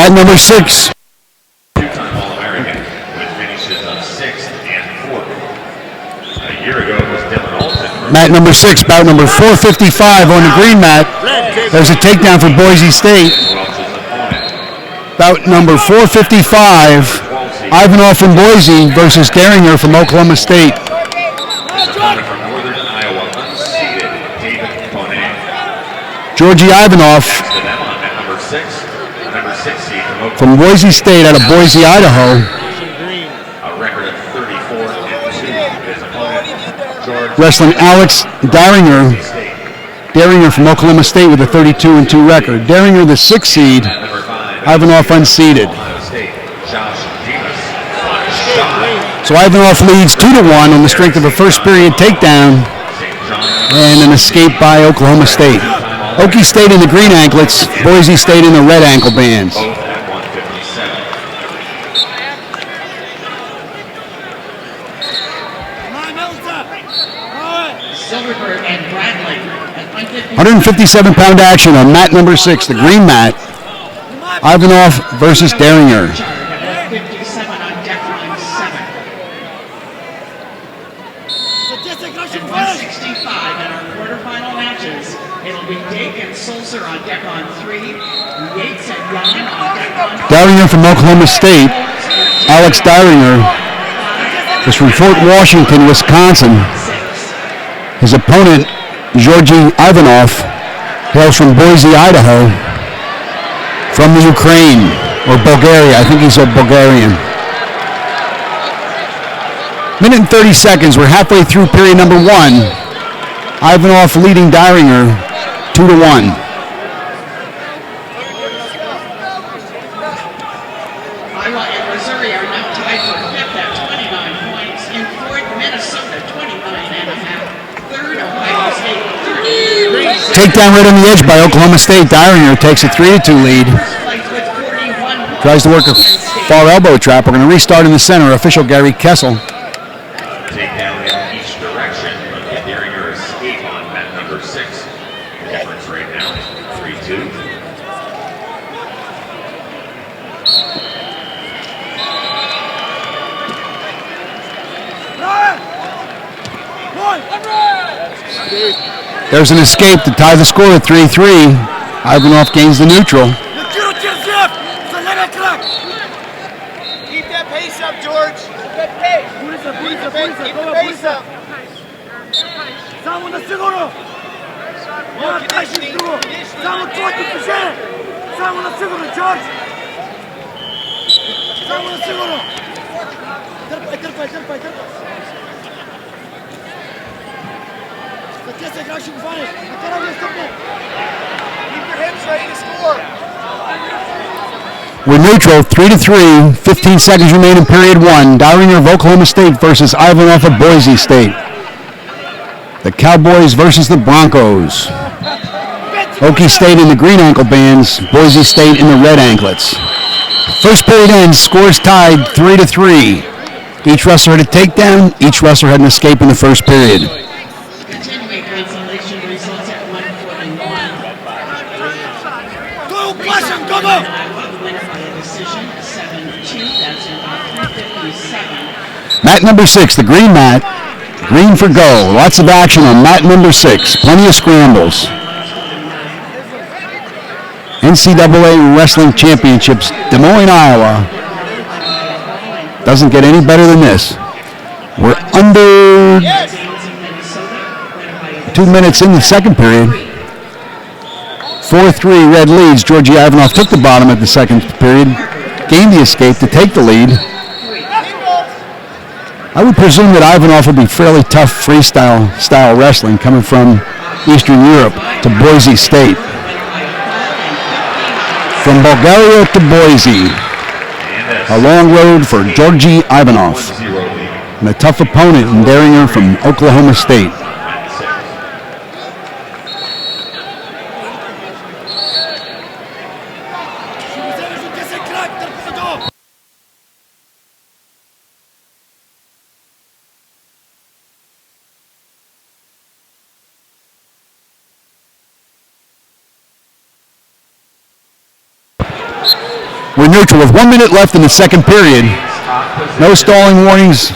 Mat number 6. Two-time All-American with finishes of 6th and 4th. A year ago it was Dylan Alton. Mat number 6, bout number 455 on the green mat. There's a takedown for Boise State. Bout number 455, Ivanov from Boise versus Dieringer from Oklahoma State. Georgi Ivanov from Boise State out of Boise, Idaho. Wrestling Alex Dieringer. Dieringer from Oklahoma State with a 32-2 record. Dieringer the 6th seed. Ivanov unseeded. So Ivanov leads 2-1 on the strength of a first period takedown and an escape by Oklahoma State. OkSt State in the green anklets, Boise State in the red ankle bands. Silverberg and Bradley. 157-pound action on mat number 6, the green mat. Ivanov versus Dieringer. 57 on deck line 7. At 165 in our quarterfinal matches, it'll be Dake and Sulzer on deck on 3, Yates and Ryan on deck on 4. Dieringer from Oklahoma State. Alex Dieringer is from Fort Washington, Wisconsin. His opponent, Georgi Ivanov, hails from Boise, Idaho. From the Ukraine, or Bulgaria. I think he's a Bulgarian. Minute and 30 seconds. We're halfway through period number 1. Ivanov leading Dieringer 2-1. Iowa and Missouri are now tied for 5th at 29 points. In 4th, Minnesota 29.5. 3rd, Ohio State 30. Takedown right on the edge by Oklahoma State. Dieringer takes a 3-2 lead. Tries to work a far elbow trap. We're going to restart in the center. Official Gary Kessel. Takedown in each direction. Dieringer escape on mat number 6. Difference right now, 3-2. There's an escape to tie the score at 3-3. Ivanov gains the neutral. Keep that pace up, George. Keep that pace. Keep the pace up. More conditioning. Keep your hips ready to score. We're neutral, 3-3. 15 seconds remain in period 1. Dieringer of Oklahoma State versus Ivanov of Boise State. The Cowboys versus the Broncos. OkSt State in the green ankle bands, Boise State in the red anklets. First period ends, scores tied 3-3. Each wrestler had a takedown, each wrestler had an escape in the first period. Continuing consolation results at 141. Winner by a decision, 7-2. That's in 357. Mat number 6, the green mat. Green for go. Lots of action on mat number 6. Plenty of scrambles. NCAA Wrestling Championships, Des Moines, Iowa. Doesn't get any better than this. We're under 2 minutes in the second period. 4-3 red leads. Georgi Ivanov took the bottom at the second period. Gained the escape to take the lead. I would presume that Ivanov would be fairly tough freestyle style wrestling coming from Eastern Europe to Boise State. From Bulgaria to Boise, a long road for Georgi Ivanov, and a tough opponent in Dieringer from Oklahoma State. We're neutral with 1 minute left in the second period. No stalling warnings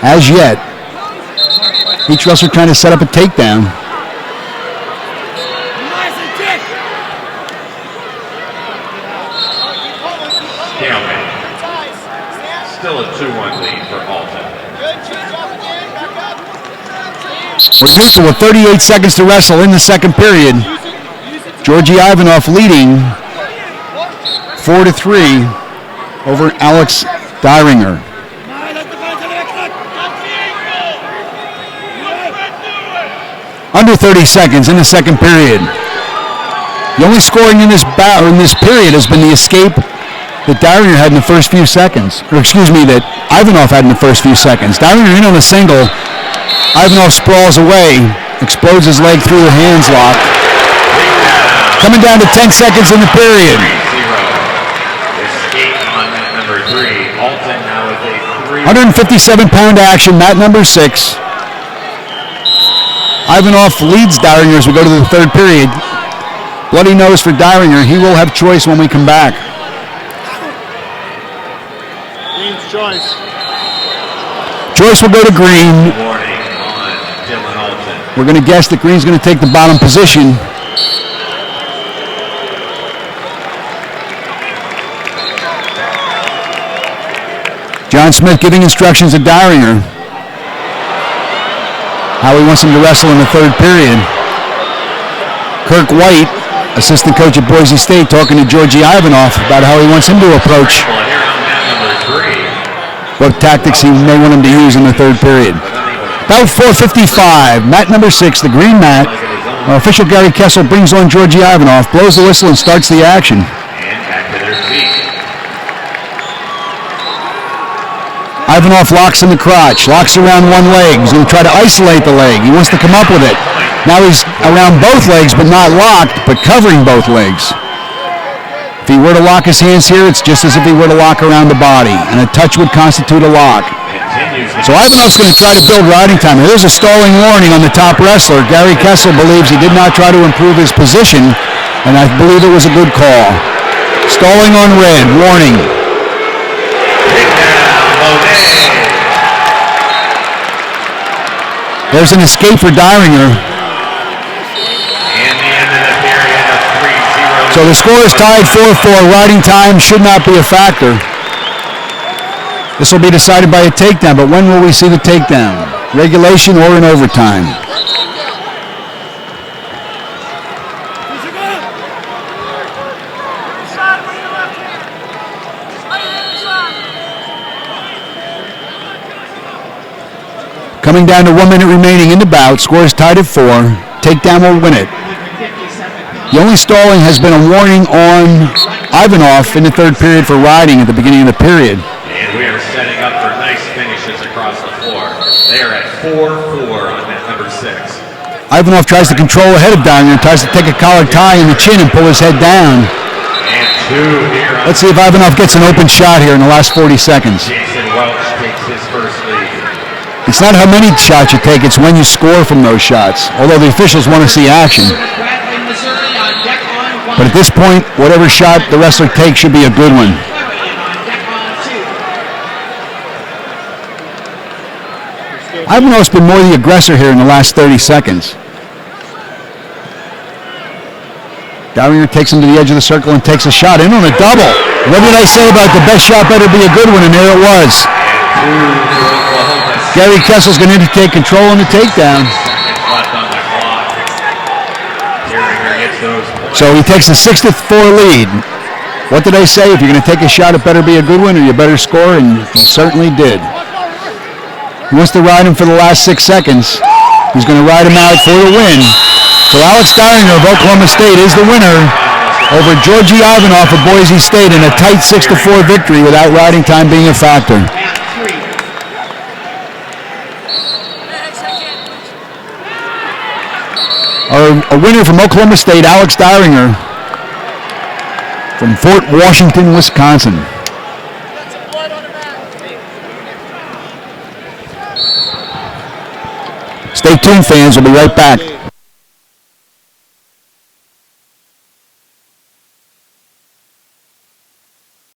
as yet. Each wrestler trying to set up a takedown. Still a 2-1 lead for Alton. We're neutral with 38 seconds to wrestle in the second period. Georgi Ivanov leading 4-3 over Alex Dieringer. Under 30 seconds in the second period. The only scoring in this period has been the escape that Dieringer had in the first few seconds. That Ivanov had in the first few seconds. Dieringer in on a single. Ivanov sprawls away, explodes his leg through a hands lock. Coming down to 10 seconds in the period. Escape on mat number 3. Alton now with a 157-pound action, mat number 6. Ivanov leads Dieringer as we go to the third period. Bloody nose for Dieringer. He will have choice when we come back. Green's choice. Choice will go to Green. warning on Dylan Alton. We're going to guess that Green's going to take the bottom position. John Smith giving instructions to Dieringer. How he wants him to wrestle in the third period. Kirk White, assistant coach at Boise State, talking to Georgi Ivanov about how he wants him to approach what tactics he may want him to use in the third period. About 4:55, mat number 6, the green mat. Our official Gary Kessel brings on Georgi Ivanov, blows the whistle and starts the action. And back to their feet. Ivanov locks in the crotch, locks around one leg. He's going to try to isolate the leg. He wants to come up with it. Now he's around both legs, but not locked, but covering both legs. If he were to lock his hands here, it's just as if he were to lock around the body, and a touch would constitute a lock. So Ivanov's going to try to build riding time. There's a stalling warning on the top wrestler. Gary Kessel believes he did not try to improve his position, and I believe it was a good call. Stalling on red, warning. There's an escape for Dieringer. And the end of the period of 3-0. So the score is tied 4-4. Riding time should not be a factor. This will be decided by a takedown, but when will we see the takedown? Regulation or in overtime? Coming down to 1 minute remaining in the bout. Score is tied at 4. Takedown will win it. The only stalling has been a warning on Ivanov in the third period for riding at the beginning of the period. And we are setting up for nice finishes across the floor. They are at 4-4 on mat number 6. Ivanov tries to control ahead of Dieringer, tries to take a collar tie in the chin and pull his head down. And 2 here. Let's see if Ivanov gets an open shot here in the last 40 seconds. Jason Welch takes his first lead. It's not how many shots you take, it's when you score from those shots, although the officials want to see action. But at this point, whatever shot the wrestler takes should be a good one. Ivanov's been more the aggressor here in the last 30 seconds. Dieringer takes him to the edge of the circle and takes a shot in on a double. What did I say about the best shot better be a good one, and there it was. Gary Kessel's going to take control on the takedown. So he takes a 6-4 lead. What did I say? If you're going to take a shot, it better be a good one or you better score, and he certainly did. He wants to ride him for the last 6 seconds. He's going to ride him out for the win. So Alex Dieringer of Oklahoma State is the winner over Georgi Ivanov of Boise State in a tight 6-4 victory without riding time being a factor. A winner from Oklahoma State, Alex Dieringer from Fort Washington, Wisconsin. Stay tuned, fans. We'll be right back.